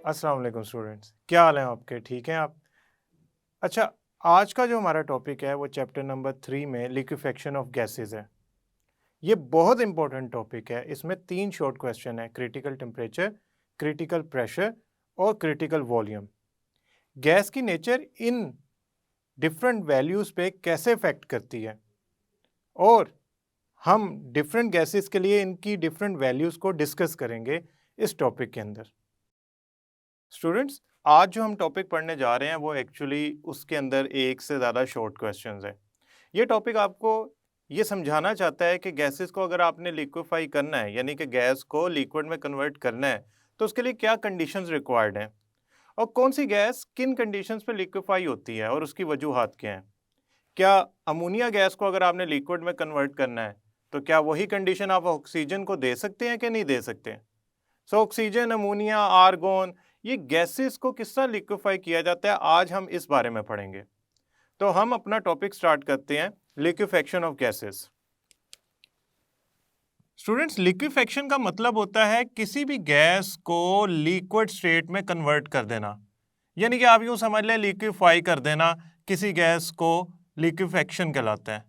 अस्सलाम वालेकुम स्टूडेंट्स, क्या हाल है आपके? ठीक हैं आप? अच्छा, आज का जो हमारा टॉपिक है वो चैप्टर नंबर 3 में लिक्विफेक्शन ऑफ गैसेस है। ये बहुत इंपॉर्टेंट टॉपिक है। इसमें 3 शॉर्ट क्वेश्चन है: क्रिटिकल टेम्परेचर, क्रिटिकल प्रेशर और क्रिटिकल वॉल्यूम। गैस की नेचर इन डिफरेंट वैल्यूज़ पे कैसे इफेक्ट करती है और हम डिफरेंट गैसेस के लिए इनकी डिफरेंट वैल्यूज़ को डिस्कस करेंगे इस टॉपिक के अंदर। स्टूडेंट्स, आज जो हम टॉपिक पढ़ने जा रहे हैं वो एक्चुअली उसके अंदर एक से ज़्यादा शॉर्ट क्वेश्चंस है। ये टॉपिक आपको ये समझाना चाहता है कि गैसेस को अगर आपने लिक्विफाई करना है, यानी कि गैस को लिक्विड में कन्वर्ट करना है, तो उसके लिए क्या कंडीशंस रिक्वायर्ड हैं और कौन सी गैस किन कंडीशंस पे लिक्विफाई होती है और उसकी वजूहात क्या हैं। क्या अमोनिया गैस को अगर आपने लिक्विड में कन्वर्ट करना है तो क्या वही कंडीशन आप ऑक्सीजन को दे सकते हैं कि नहीं दे सकते? सो ऑक्सीजन, अमोनिया, आर्गोन, ये गैसेस को किस तरह लिक्विफाई किया जाता है, आज हम इस बारे में पढ़ेंगे। तो हम अपना टॉपिक स्टार्ट करते हैं, liquefaction of gases. Students, liquefaction का मतलब होता है किसी भी गैस को लिक्विड स्टेट में कन्वर्ट कर देना, यानी कि आप यूं समझ लें लिक्विफाई कर देना किसी गैस को लिक्विफेक्शन कहलाता है।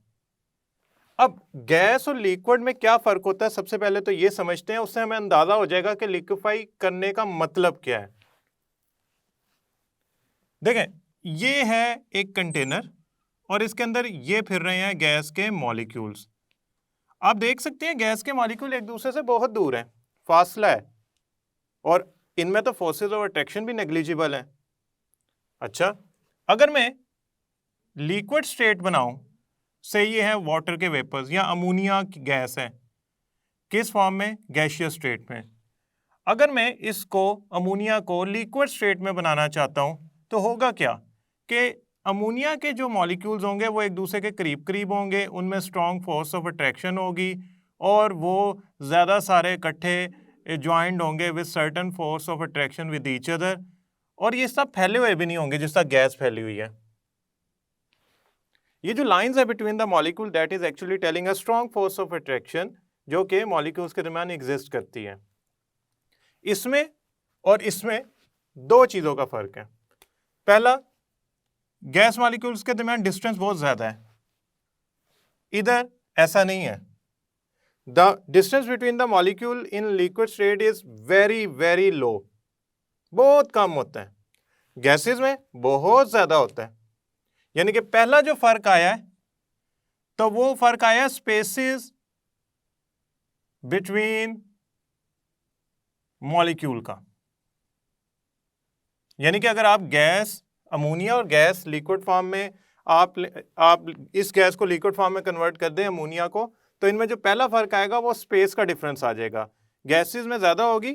अब गैस और लिक्विड में क्या फर्क होता है, सबसे पहले तो ये समझते हैं, उससे हमें अंदाजा हो जाएगा कि लिक्विफाई करने का मतलब क्या है। देखें, ये है एक कंटेनर और इसके अंदर ये फिर रहे हैं गैस के मॉलिक्यूल्स। आप देख सकते हैं गैस के मॉलिक्यूल एक दूसरे से बहुत दूर हैं, फासला है, और इनमें तो फोर्सेस ऑफ अट्रैक्शन भी नेग्लिजिबल है। अच्छा, अगर मैं लिक्विड स्टेट बनाऊं, से ये है वाटर के वेपर्स या अमोनिया की गैस है, किस फॉर्म में? गैसियस स्टेट में। अगर मैं इसको अमोनिया को लिक्विड स्टेट में बनाना चाहता हूं तो होगा क्या कि अमोनिया के जो मॉलिक्यूल्स होंगे वो एक दूसरे के करीब करीब होंगे, उनमें स्ट्रॉन्ग फोर्स ऑफ अट्रैक्शन होगी और वो ज़्यादा सारे इकट्ठे ज्वाइंट होंगे with certain force of attraction with each other, और ये सब फैले हुए भी नहीं होंगे जिस तरह गैस फैली हुई है। ये जो लाइंस है between the molecule, that is actually telling a strong force of attraction जो कि मॉलिक्यूल्स के दरमियान एग्जिस्ट करती है। इसमें और इसमें दो चीज़ों का फर्क है। पहला, गैस मॉलिक्यूल्स के दरमियान डिस्टेंस बहुत ज़्यादा है, इधर ऐसा नहीं है। The distance between the molecule in liquid state is very very low, बहुत कम होता है, गैसेस में बहुत ज़्यादा होता है। यानी कि पहला जो फर्क आया है तो वो फर्क आया स्पेसिस बिटवीन मॉलिक्यूल का। यानी कि अगर आप गैस अमोनिया और गैस लिक्विड फॉर्म में आप इस गैस को लिक्विड फॉर्म में कन्वर्ट कर दें अमोनिया को, तो इनमें जो पहला फर्क आएगा वो स्पेस का डिफरेंस आ जाएगा। गैसेस में ज़्यादा होगी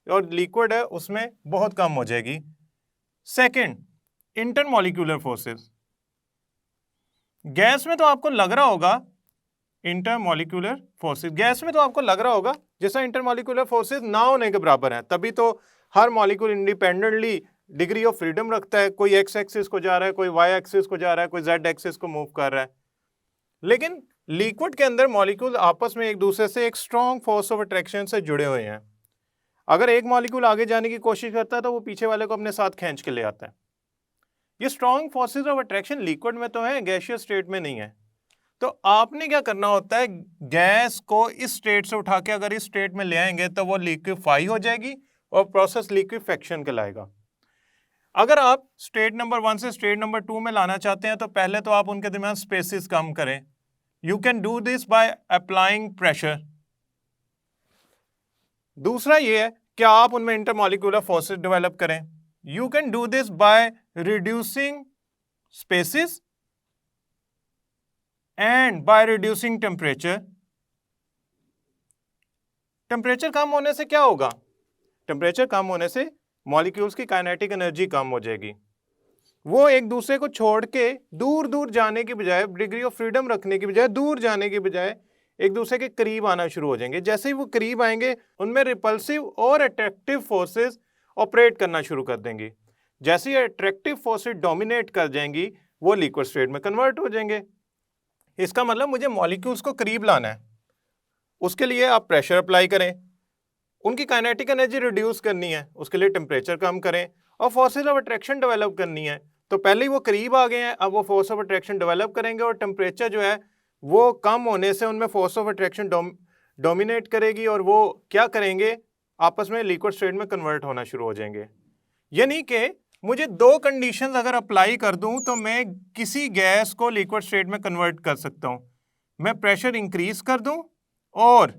और लिक्विड है उसमें बहुत कम हो जाएगी। Second, intermolecular forces. गैस में तो आपको लग रहा होगा इंटरमॉलिक्यूलर फोर्सेस, गैस में तो आपको लग रहा होगा जैसा इंटरमॉलिक्यूलर फोर्सेस ना होने के बराबर है, तभी तो हर molecule independently degree of freedom रखता है, कोई एक्स एक्सिस को जा रहा है, कोई वाई एक्सिस को जा रहा है, कोई जेड एक्सिस को मूव कर रहा है। लेकिन लिक्विड के अंदर मॉलिक्यूल आपस में एक दूसरे से एक स्ट्रॉन्ग फोर्स ऑफ अट्रैक्शन से जुड़े हुए हैं। अगर एक मॉलिक्यूल आगे जाने की कोशिश करता है तो वो पीछे वाले को अपने साथ खींच के ले आता है। ये strong forces of attraction liquid में तो है, गैसियस स्टेट में नहीं है। तो आपने क्या करना होता है, गैस को इस स्टेट से उठा के अगर इस स्टेट में ले आएंगे तो वो लिक्विफाई हो जाएगी और प्रोसेस लिक्विफेक्शन कहलाएगा। अगर आप स्टेट नंबर 1 से स्टेट नंबर 2 में लाना चाहते हैं तो पहले तो आप उनके दरमियान स्पेसिस कम करें। You can do this by applying pressure. दूसरा ये है कि आप उनमें इंटरमॉलिक्यूलर फोर्सेस डेवलप करें। You can do this by reducing spaces and by reducing temperature. Temperature कम होने से क्या होगा? टेम्परेचर कम होने से मॉलिक्यूल्स की काइनेटिक एनर्जी कम हो जाएगी, वो एक दूसरे को छोड़ के दूर दूर जाने की बजाय, डिग्री ऑफ फ्रीडम रखने की बजाय, दूर जाने की बजाय एक दूसरे के करीब आना शुरू हो जाएंगे। जैसे ही वो करीब आएंगे उनमें रिपल्सिव और अट्रैक्टिव फोर्सेस ऑपरेट करना शुरू कर देंगी। जैसे ही अट्रैक्टिव फोर्सेस डोमिनेट कर जाएंगी वो लिक्विड स्टेट में कन्वर्ट हो जाएंगे। इसका मतलब मुझे मॉलिक्यूल्स को करीब लाना है। उसके लिए आप प्रेशर अप्लाई करें, उनकी काइनेटिक एनर्जी रिड्यूस करनी है, उसके लिए टेम्परेचर कम करें और फोर्सेस ऑफ अट्रैक्शन डेवलप करनी है। तो पहले ही वो करीब आ गए हैं, अब वो फोर्स ऑफ अट्रैक्शन डेवलप करेंगे और टेम्परेचर जो है वो कम होने से उनमें फोर्स ऑफ अट्रैक्शन डोमिनेट करेगी और वो क्या करेंगे, आपस में लिक्विड स्टेट में कन्वर्ट होना शुरू हो जाएंगे। यानी कि मुझे दो कंडीशंस अगर अप्लाई कर दूं तो मैं किसी गैस को लिक्विड स्टेट में कन्वर्ट कर सकता हूं। मैं प्रेशर इंक्रीज कर दूं और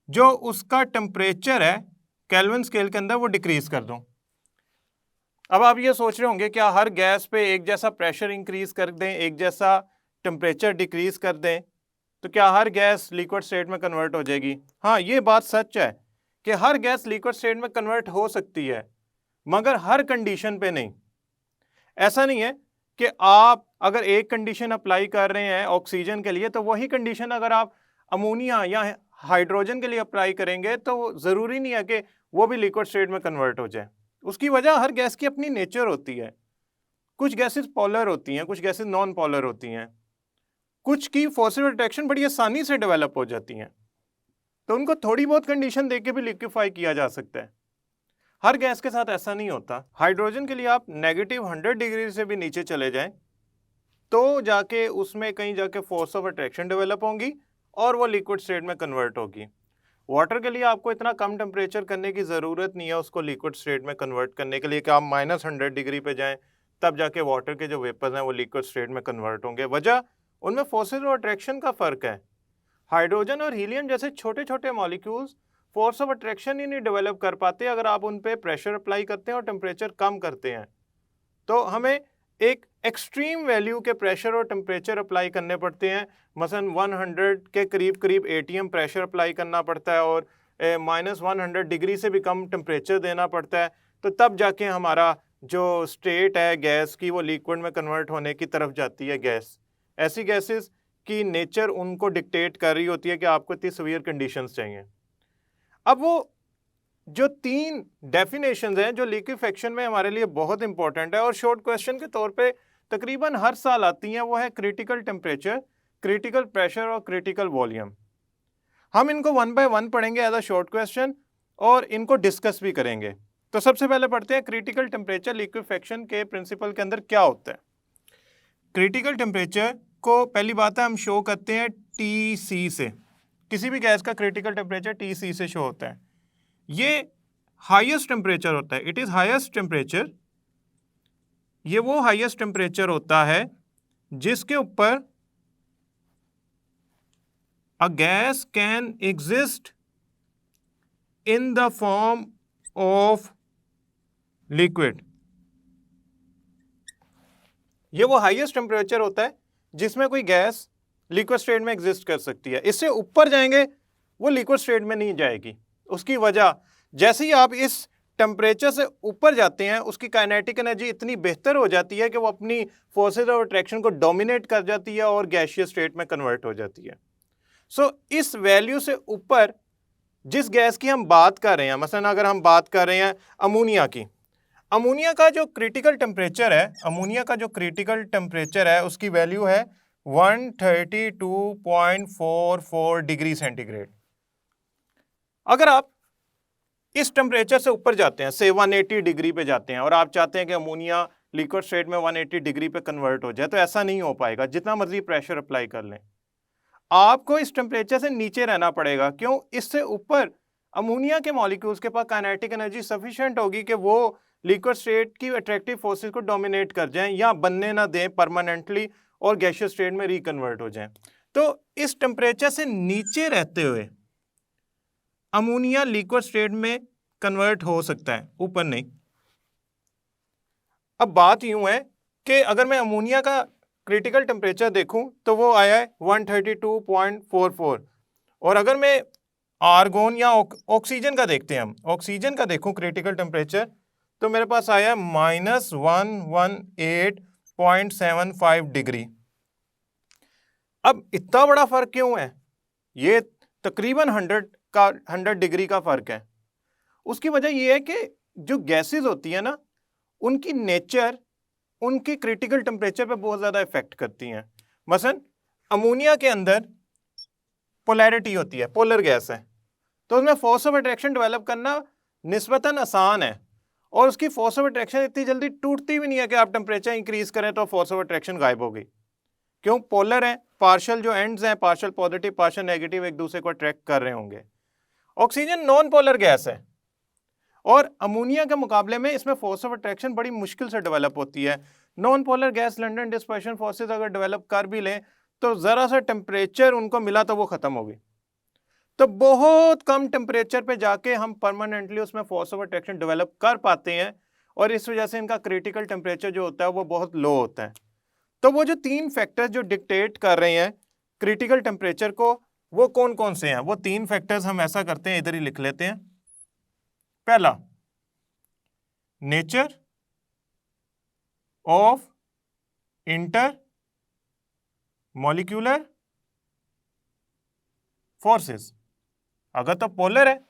जो उसका टेम्परेचर है केल्विन स्केल के अंदर वो डिक्रीज कर दूं। अब आप ये सोच रहे होंगे क्या हर गैस पे एक जैसा प्रेशर इंक्रीज कर दें, एक जैसा टेम्परेचर डिक्रीज कर दें तो क्या हर गैस लिक्विड स्टेट में कन्वर्ट हो जाएगी? हाँ, ये बात सच है कि हर गैस लिक्विड स्टेट में कन्वर्ट हो सकती है, मगर हर कंडीशन पे नहीं। ऐसा नहीं है कि आप अगर एक कंडीशन अप्लाई कर रहे हैं ऑक्सीजन के लिए तो वही कंडीशन अगर आप अमोनिया या हाइड्रोजन के लिए अप्लाई करेंगे तो ज़रूरी नहीं है कि वो भी लिक्विड स्टेट में कन्वर्ट हो जाए। उसकी वजह हर गैस की अपनी नेचर होती है। कुछ गैसेस पोलर होती हैं, कुछ गैसेस नॉन पोलर होती हैं, कुछ की फोर्स ऑफ अट्रैक्शन बड़ी आसानी से डेवलप हो जाती हैं, तो उनको थोड़ी बहुत कंडीशन देके भी लिक्विफाई किया जा सकता है। हर गैस के साथ ऐसा नहीं होता। हाइड्रोजन के लिए आप -100 डिग्री से भी नीचे चले जाएं तो जाके उसमें कहीं जाके फोर्स ऑफ अट्रैक्शन डेवलप होंगी और वो लिक्विड स्टेट में कन्वर्ट होगी। वाटर के लिए आपको इतना कम टेम्परेचर करने की ज़रूरत नहीं है उसको लिक्विड स्टेट में कन्वर्ट करने के लिए कि आप -100 डिग्री पे जाएं तब जाके वाटर के जो वेपर्स हैं वो लिक्विड स्टेट में कन्वर्ट होंगे। वजह उनमें फोर्सेस ऑफ अट्रैक्शन का फ़र्क है। हाइड्रोजन और हीलियम जैसे छोटे छोटे मॉलिक्यूल्स फोर्स ऑफ अट्रैक्शन ही नहीं डेवलप कर पाते अगर आप उन पे प्रेशर अप्लाई करते हैं और टेम्परेचर कम करते हैं। तो हमें एक एक्सट्रीम वैल्यू के प्रेशर और टेम्परेचर अप्लाई करने पड़ते हैं। मसलन 100 के करीब करीब ATM प्रेशर अप्लाई करना पड़ता है और -100 डिग्री से भी कम टेम्परेचर देना पड़ता है, तो तब जाके हमारा जो स्टेट है गैस की वो लिक्विड में कन्वर्ट होने की तरफ जाती है गैस। ऐसी गैसेस की नेचर उनको डिक्टेट कर रही होती है कि आपको इतनी सीवियर कंडीशंस चाहिए। अब वो जो 3 डेफिनेशंस हैं जो लिक्विफेक्शन में हमारे लिए बहुत इंपॉर्टेंट है और शॉर्ट क्वेश्चन के तौर पे तकरीबन हर साल आती हैं, वो है क्रिटिकल टेम्परेचर, क्रिटिकल प्रेशर और क्रिटिकल वॉल्यूम। हम इनको 1 बाय 1 पढ़ेंगे एज अ शॉर्ट क्वेश्चन और इनको डिस्कस भी करेंगे। तो सबसे पहले पढ़ते हैं क्रिटिकल टेम्परेचर लिक्विफेक्शन के प्रिंसिपल के अंदर क्या होता है। क्रिटिकल टेम्परेचर को पहली बात है हम शो करते हैं TC से। किसी भी गैस का क्रिटिकल टेम्परेचर TC से शो होता है। ये हाईएस्ट टेम्परेचर होता है, इट इज हाईएस्ट टेम्परेचर। ये वो हाईएस्ट टेम्परेचर होता है जिसके ऊपर a gas can exist in the form of liquid. ये वो हाईएस्ट टेम्परेचर होता है जिसमें कोई गैस लिक्विड स्टेट में एग्जिस्ट कर सकती है। इससे ऊपर जाएंगे वो लिक्विड स्टेट में नहीं जाएगी। उसकी वजह जैसे ही आप इस टेम्परेचर से ऊपर जाते हैं उसकी काइनेटिक एनर्जी इतनी बेहतर हो जाती है कि वो अपनी फोर्सेस ऑफ अट्रैक्शन को डोमिनेट कर जाती है और गैसियस स्टेट में कन्वर्ट हो जाती है। सो इस वैल्यू से ऊपर जिस गैस की हम बात कर रहे हैं, मसलन अगर हम बात कर रहे हैं अमोनिया की, अमोनिया का जो क्रिटिकल टेम्परेचर है, अमोनिया का जो क्रिटिकल टेम्परेचर है उसकी वैल्यू है 132.44 डिग्री सेंटीग्रेड। अगर आप इस टेम्परेचर से ऊपर जाते हैं, से 180 डिग्री पे जाते हैं और आप चाहते हैं कि अमोनिया लिक्विड स्टेट में 180 डिग्री पे कन्वर्ट हो जाए, तो ऐसा नहीं हो पाएगा जितना मर्जी प्रेशर अप्लाई कर लें। आपको इस टेम्परेचर से नीचे रहना पड़ेगा। क्यों? इससे ऊपर अमोनिया के मॉलिक्यूल्स के पास काइनेटिक एनर्जी सफिशिएंट होगी कि वो लिक्विड स्टेट की अट्रैक्टिव फोर्सेस को डोमिनेट कर जाएं या बनने ना दें परमानेंटली और गैसियस स्टेट में रिकन्वर्ट हो जाएं। तो इस टेम्परेचर से नीचे रहते हुए अमोनिया लिक्विड स्टेट में कन्वर्ट हो सकता है, ऊपर नहीं। अब बात यूं है कि अगर मैं अमोनिया का क्रिटिकल टेम्परेचर देखूं तो वो आया है 132.44 और अगर मैं आर्गोन या ऑक्सीजन का देखते हैं, हम ऑक्सीजन का देखूं क्रिटिकल टेम्परेचर तो मेरे पास आया -118.75 डिग्री। अब इतना बड़ा फर्क क्यों है? ये तकरीबन 100 डिग्री का फर्क है। उसकी वजह यह है कि जो गैसेस होती है ना, उनकी नेचर उनकी क्रिटिकल टेम्परेचर पे बहुत ज़्यादा इफेक्ट करती हैं। मसलन अमोनिया के अंदर पोलैरिटी होती है, पोलर गैस है, तो उसमें फोर्स ऑफ अट्रैक्शन डेवलप करना निस्बतन आसान है, और उसकी फोर्स ऑफ अट्रैक्शन इतनी जल्दी टूटती भी नहीं है कि आप टेम्परेचर इंक्रीज करें तो फोर्स ऑफ अट्रैक्शन गायब होगी। क्यों? पोलर है, पार्शियल जो एंड्स हैं, पार्शियल पॉजिटिव पार्शियल नेगेटिव, एक दूसरे को अट्रैक्ट कर रहे होंगे। ऑक्सीजन नॉन पोलर गैस है, और अमोनिया के मुकाबले में इसमें फोर्स ऑफ अट्रैक्शन बड़ी मुश्किल से डेवलप होती है। Non polar gas London dispersion forces अगर डेवलप कर भी लें तो ज़रा सा टेम्परेचर उनको मिला तो वो ख़त्म होगी। तो बहुत कम टेम्परेचर पे जाके हम परमानेंटली उसमें फोर्स ऑफ अट्रैक्शन डेवलप कर पाते हैं, और इस वजह से इनका क्रिटिकल टेम्परेचर जो होता है वो बहुत लो होता है। तो वो जो 3 फैक्टर्स जो डिक्टेट कर रहे हैं क्रिटिकल टेम्परेचर को, वो कौन कौन से हैं? वो 3 फैक्टर्स हम ऐसा करते हैं, इधर ही लिख लेते हैं। पहला, nature of inter molecular forces. अगर तो पोलर है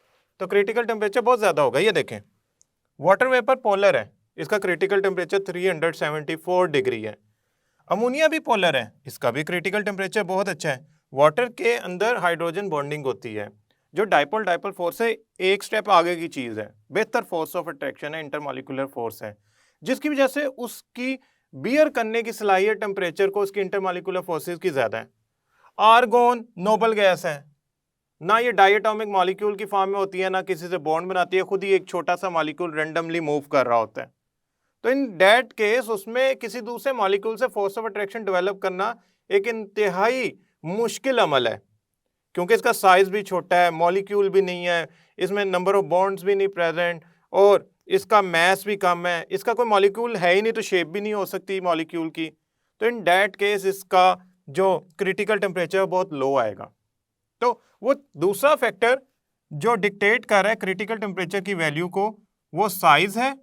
तो क्रिटिकल टेम्परेचर बहुत ज्यादा होगा। ये देखें, वाटर वेपर पोलर है, इसका क्रिटिकल टेम्परेचर 374 डिग्री है। अमोनिया भी पोलर है, इसका भी क्रिटिकल टेम्परेचर बहुत अच्छा है। वाटर के अंदर हाइड्रोजन बॉन्डिंग होती है, जो डाइपोल डाइपोल फोर्स है एक स्टेप आगे की चीज़ है, बेहतर फोर्स ऑफ अट्रैक्शन है, इंटरमॉलिक्यूलर फोर्स है, जिसकी वजह से उसकी बियर करने की सलाहियत टेम्परेचर को उसकी इंटरमॉलिक्यूलर फोर्सेस की ज़्यादा है। आर्गोन नोबल गैस है, ना ये डायटोमिक मॉलिक्यूल की फॉर्म में होती है, ना किसी से बॉन्ड बनाती है, खुद ही एक छोटा सा मॉलिक्यूल रैंडमली मूव कर रहा होता है। तो इन दैट केस उसमें किसी दूसरे मॉलिक्यूल से फोर्स ऑफ अट्रैक्शन डेवलप करना एक इंतहाई मुश्किल अमल है, क्योंकि इसका साइज भी छोटा है, मॉलिक्यूल भी नहीं है, इसमें नंबर ऑफ बॉन्ड्स भी नहीं प्रेजेंट, और इसका मैस भी कम है, इसका कोई मॉलिक्यूल है ही नहीं तो शेप भी नहीं हो सकती मॉलिक्यूल की। तो इन दैट केस इसका जो क्रिटिकल टेम्परेचर बहुत लो आएगा। तो वो दूसरा फैक्टर जो डिक्टेट कर रहा है क्रिटिकल टेम्परेचर की वैल्यू को, वो साइज है,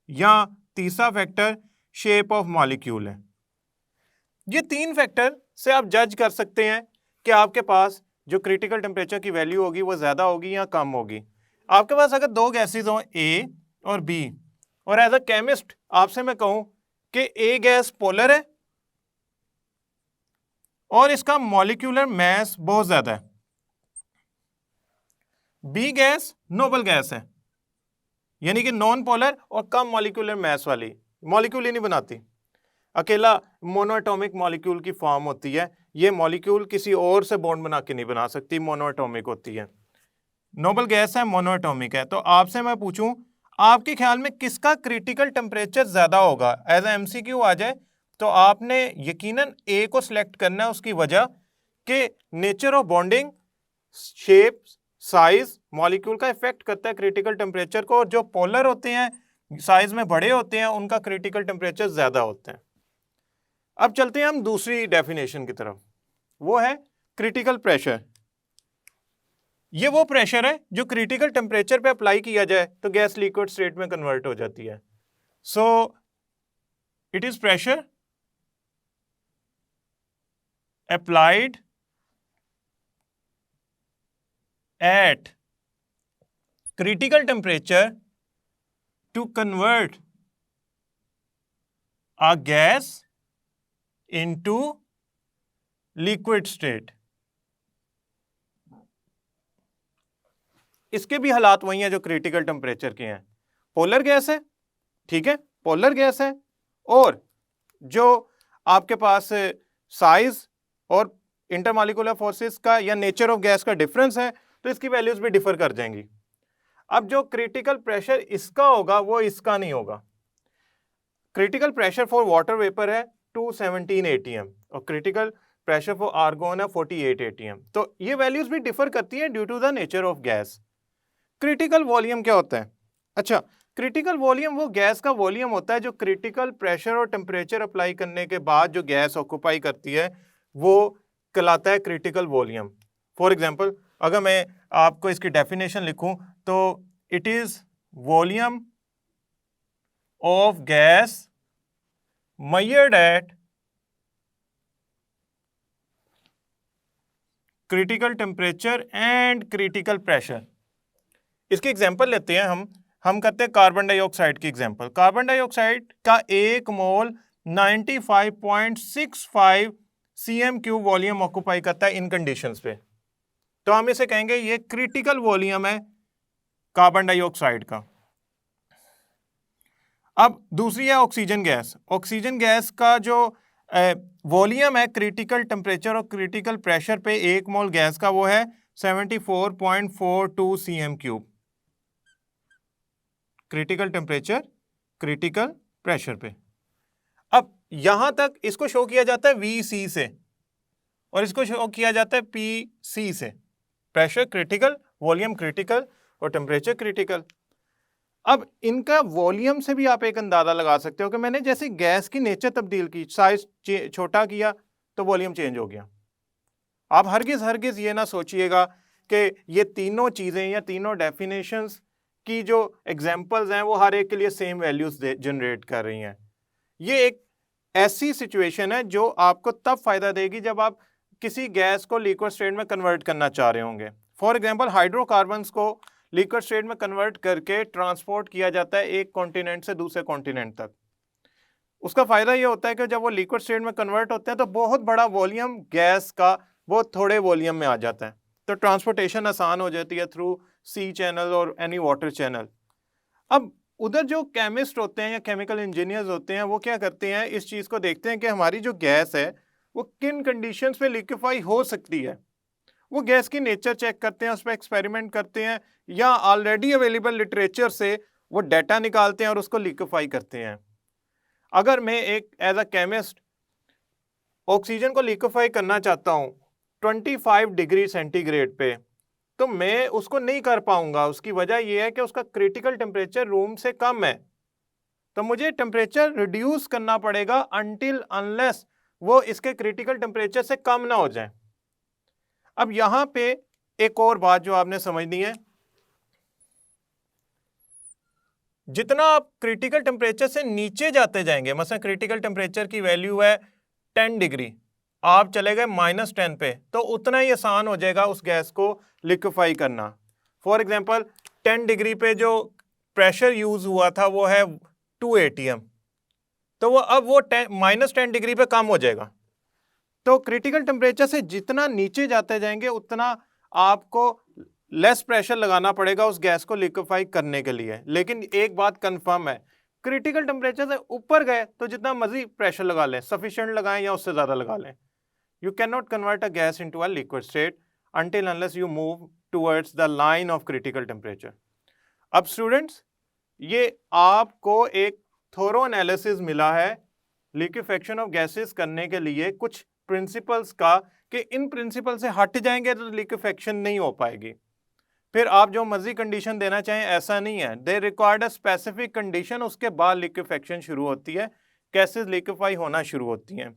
या तीसरा फैक्टर शेप ऑफ मॉलिक्यूल है। ये 3 फैक्टर से आप जज कर सकते हैं कि आपके पास जो क्रिटिकल टेम्परेचर की वैल्यू होगी वो ज़्यादा होगी या कम होगी। आपके पास अगर 2 गैसेज हों ए और बी, और एज अ केमिस्ट आपसे मैं कहूं कि ए गैस पोलर है और इसका मॉलिक्यूलर मास बहुत ज़्यादा है, बी गैस नोबल गैस है, यानी कि नॉन पोलर और कम मॉलिक्यूलर मास वाली, मॉलिक्यूल ही नहीं बनाती, अकेला मोनोएटॉमिक मॉलिक्यूल की फॉर्म होती है, ये मॉलिक्यूल किसी और से बॉन्ड बना के नहीं बना सकती, मोनोएटॉमिक होती है। नोबल गैस है, मोनोएटॉमिक है। तो आपसे मैं पूछूं, आपके ख्याल में किसका क्रिटिकल टेम्परेचर ज्यादा होगा? एज ए एमसीक्यू आ जाए तो आपने यकीनन ए को सिलेक्ट करना है, उसकी वजह कि nature of bonding, shape, size molecule का इफेक्ट करता है क्रिटिकल टेम्परेचर को, और जो पोलर होते हैं, साइज में बड़े होते हैं, उनका क्रिटिकल टेम्परेचर ज्यादा होता है। अब चलते हैं हम दूसरी डेफिनेशन की तरफ, वो है क्रिटिकल प्रेशर। ये वो प्रेशर है जो क्रिटिकल टेम्परेचर पे अप्लाई किया जाए तो गैस लिक्विड स्टेट में कन्वर्ट हो जाती है। So it is pressure applied at critical temperature to convert a gas into liquid state। इसके भी हालात वही हैं जो क्रिटिकल टेम्परेचर के हैं। पोलर गैस है, ठीक है, पोलर गैस है, और जो आपके पास साइज और इंटरमॉलिक्यूलर फोर्सेस का या नेचर ऑफ गैस का डिफरेंस है, तो इसकी वैल्यूज भी डिफर कर जाएंगी। अब जो क्रिटिकल प्रेशर इसका होगा वो इसका नहीं होगा। Critical pressure for water vapour है 217 atm और क्रिटिकल प्रेशर फॉर आर्गोन है 48 atm। तो ये वैल्यूज भी डिफर करती हैं due to the nature of gas. Critical volume क्या होता है? अच्छा, क्रिटिकल वॉल्यूम वो गैस का वॉल्यूम होता है जो क्रिटिकल प्रेशर और टेम्परेचर अप्लाई करने के बाद जो गैस ऑक्यूपाई करती है वो कहलाता है क्रिटिकल वॉल्यूम। फॉर एग्जांपल, अगर मैं आपको इसकी डेफिनेशन लिखूं तो it is volume of gas measured at critical temperature and critical pressure। इसकी एग्जांपल लेते हैं हम करते हैं कार्बन डाइऑक्साइड की एग्जांपल। कार्बन डाइऑक्साइड का 1 मोल 95.65 cm³ वॉल्यूम ऑक्यूपाई करता है इन कंडीशंस पे, तो हम इसे कहेंगे ये क्रिटिकल वॉल्यूम है कार्बन डाइऑक्साइड का। अब दूसरी है ऑक्सीजन गैस। ऑक्सीजन गैस का जो वॉल्यूम है क्रिटिकल टेम्परेचर और क्रिटिकल प्रेशर पे 1 मोल गैस का, वो है 74.42 cm³। Critical temperature critical pressure पे। अब यहां तक इसको शो किया जाता है VC से और इसको शो किया जाता है PC से। प्रेशर क्रिटिकल, वॉल्यूम क्रिटिकल और टेम्परेचर क्रिटिकल। अब इनका वॉल्यूम से भी आप एक अंदाजा लगा सकते हो कि मैंने जैसे गैस की नेचर तब्दील की, साइज छोटा किया तो वॉल्यूम चेंज हो गया। आप हरगिज ये ना सोचिएगा कि ये तीनों चीजें या तीनों डेफिनेशंस की जो एग्जांपल्स हैं वो हर एक के लिए सेम वैल्यूज जनरेट कर रही हैं। ये एक ऐसी सिचुएशन है जो आपको तब फायदा देगी जब आप किसी गैस को लिक्विड स्टेट में कन्वर्ट करना चाह रहे होंगे। फॉर एग्जांपल हाइड्रोकार्बन्स को लिक्विड स्टेट में कन्वर्ट करके ट्रांसपोर्ट किया जाता है एक कॉन्टिनेंट से दूसरे कॉन्टिनेंट तक। उसका फायदा ये होता है कि जब वो लिक्विड स्टेट में कन्वर्ट होते हैं तो बहुत बड़ा वॉल्यूम गैस का वो थोड़े वॉल्यूम में आ जाता है, तो ट्रांसपोर्टेशन आसान हो जाती है थ्रू सी चैनल और एनी वाटर चैनल। अब उधर जो केमिस्ट होते हैं या केमिकल इंजीनियर्स होते हैं वो क्या करते हैं, इस चीज़ को देखते हैं कि हमारी जो गैस है वो किन कंडीशंस पे लिक्विफाई हो सकती है। वो गैस की नेचर चेक करते हैं, उस पर एक्सपेरिमेंट करते हैं या ऑलरेडी अवेलेबल लिटरेचर से वो डाटा निकालते हैं और उसको लिक्विफाई करते हैं। अगर मैं एक एज अ केमिस्ट ऑक्सीजन को लिक्विफाई करना चाहता हूँ 25 डिग्री सेंटीग्रेड पे, तो मैं उसको नहीं कर पाऊंगा। उसकी वजह यह है कि उसका क्रिटिकल टेम्परेचर रूम से कम है, तो मुझे टेम्परेचर रिड्यूस करना पड़ेगा अनटिल अनलेस वो इसके क्रिटिकल टेम्परेचर से कम ना हो जाए। अब यहां पे एक और बात जो आपने समझनी है, जितना आप क्रिटिकल टेम्परेचर से नीचे जाते जाएंगे, मसलन क्रिटिकल टेम्परेचर की वैल्यू है 10 डिग्री, आप चले गए -10 पे, तो उतना ही आसान हो जाएगा उस गैस को लिक्विफाई करना। फॉर एग्जांपल 10 डिग्री पे जो प्रेशर यूज हुआ था वो है 2 atm, तो वो अब वो -10 डिग्री पे कम हो जाएगा। तो क्रिटिकल टेम्परेचर से जितना नीचे जाते जाएंगे उतना आपको लेस प्रेशर लगाना पड़ेगा उस गैस को लिक्विफाई करने के लिए। लेकिन एक बात कंफर्म है, क्रिटिकल टेम्परेचर से ऊपर गए तो जितना मर्जी प्रेशर लगा लें, सफिशिएंट लगाएं या उससे ज़्यादा लगा लें, you cannot convert a gas into a liquid state until unless you move towards the line of critical temperature. अब स्टूडेंट्स, ये आपको एक थोरो एनालिसिस मिला है लिक्विफेक्शन ऑफ गैसेस करने के लिए कुछ प्रिंसिपल्स का, कि इन प्रिंसिपल से हट जाएंगे तो लिक्विफेक्शन नहीं हो पाएगी। फिर आप जो मर्जी कंडीशन देना चाहें ऐसा नहीं है, they required a specific condition, उसके बाद लिक्विफेक्शन शुरू होती है, गैसेस लिक्विफाई होना शुरू होती हैं।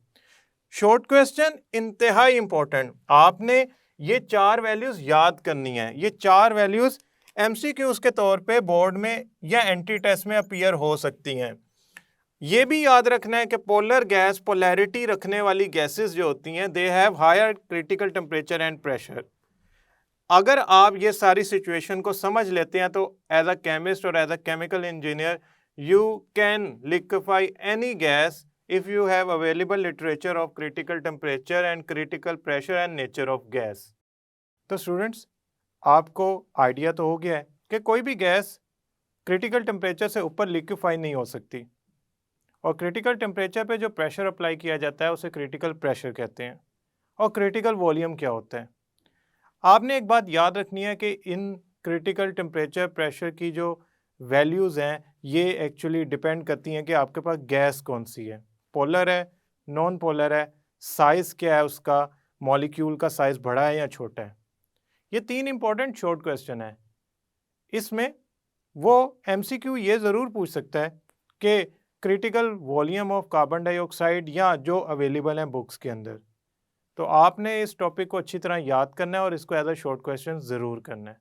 शॉर्ट क्वेश्चन इंतहाई इंपॉर्टेंट, आपने ये 4 वैल्यूज याद करनी है। ये 4 वैल्यूज एमसीक्यूज के तौर पे बोर्ड में या एंटी टेस्ट में अपीयर हो सकती हैं। ये भी याद रखना है कि पोलर गैस, पोलैरिटी रखने वाली गैसेस जो होती हैं, they have higher critical temperature and pressure. अगर आप ये सारी सिचुएशन को समझ लेते हैं तो एज अ केमिस्ट और as a chemical engineer you can liquefy any gas if you have available literature of critical temperature and critical pressure and nature of gas। तो स्टूडेंट्स, आपको आइडिया तो हो गया है कि कोई भी गैस क्रिटिकल टेम्परेचर से ऊपर लिक्विफाई नहीं हो सकती, और क्रिटिकल टेम्परेचर पे जो प्रेशर अप्लाई किया जाता है उसे क्रिटिकल प्रेशर कहते हैं। और क्रिटिकल वॉल्यूम क्या होता है, आपने एक बात याद रखनी है कि इन क्रिटिकल टेम्परेचर प्रेशर की जो वैल्यूज़ हैं ये एक्चुअली डिपेंड करती हैं कि आपके पास गैस कौन सी है, पोलर है, नॉन पोलर है, साइज़ क्या है उसका, मॉलिक्यूल का साइज़ बड़ा है या छोटा है। ये 3 इंपॉर्टेंट शॉर्ट क्वेश्चन है। इसमें वो एमसीक्यू ये ज़रूर पूछ सकता है कि critical volume of carbon dioxide या जो अवेलेबल हैं बुक्स के अंदर। तो आपने इस टॉपिक को अच्छी तरह याद करना है और इसको एज अ शॉर्ट क्वेश्चन ज़रूर करना है।